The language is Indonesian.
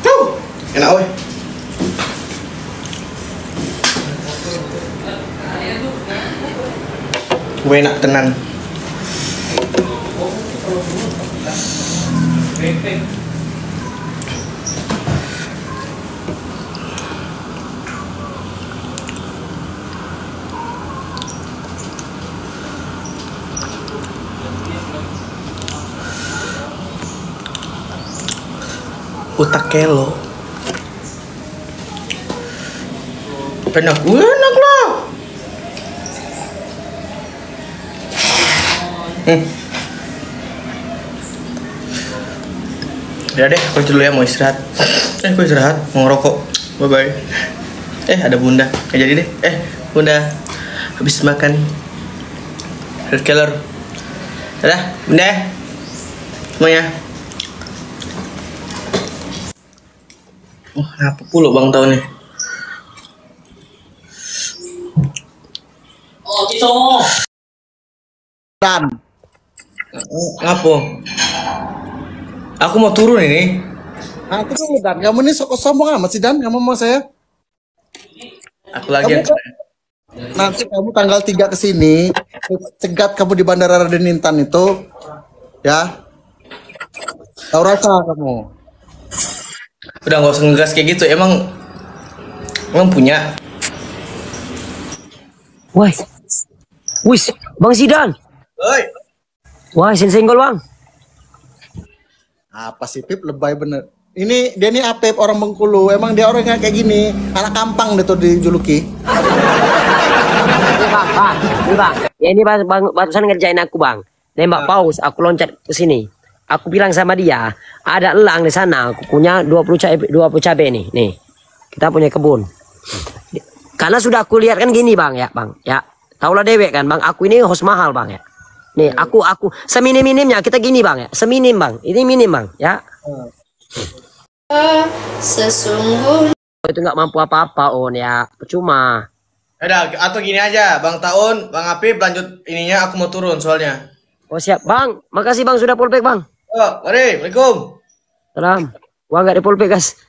Tuh, enak weh. Gue enak tenan. Utak kelo. Enak lah. Ya deh, aku dulu ya, mau istirahat. Aku istirahat, mau ngerokok. Bye bye. Ada bunda. Jadi deh. Bunda habis makan red color. Dadah, bunda. Semuanya. Apa pula bang tahun nih? Oh, gitu. Dan Ngapo? Aku mau turun ini. nah, aku tuh Dan, kamu ini sok sombong amat sih Dan, kamu mau saya? Aku lagi yang Nanti kamu tanggal 3 ke sini, cegat kamu di Bandara Raden Intan itu, ya. Tahu rasa kamu. udah nggak usah ngegas kayak gitu. Emang punya. Woi. Wis, Bang Zidan. Oi. Wah, senggol Bang. Apa sih Pip, lebay bener. Ini dia nih Apep, orang Bengkulu. Emang dia orangnya kayak gini, anak kampang deh tuh dijuluki. Bang. Ya ini bang, barusan ngerjain aku Bang. Nembak paus, aku loncat ke sini. Aku bilang sama dia, ada elang di sana. Aku punya 20 cabai nih. Nih, kita punya kebun. Karena sudah aku lihat kan gini Bang ya, Bang. Ya, taulah dewek kan Bang. Aku ini host mahal Bang ya. Nih, aku seminim-minimnya kita gini Bang ya. Seminim Bang. Ini minim Bang ya. Sesungguhnya Itu nggak mampu apa-apa On ya. Percuma. Udah, atau gini aja, Bang Taun, Bang Apip lanjut ininya, aku mau turun soalnya. Oh siap Bang. Makasih Bang sudah polpek Bang. Oh, mari, Assalamualaikum. Salam. Gua nggak di polpek guys.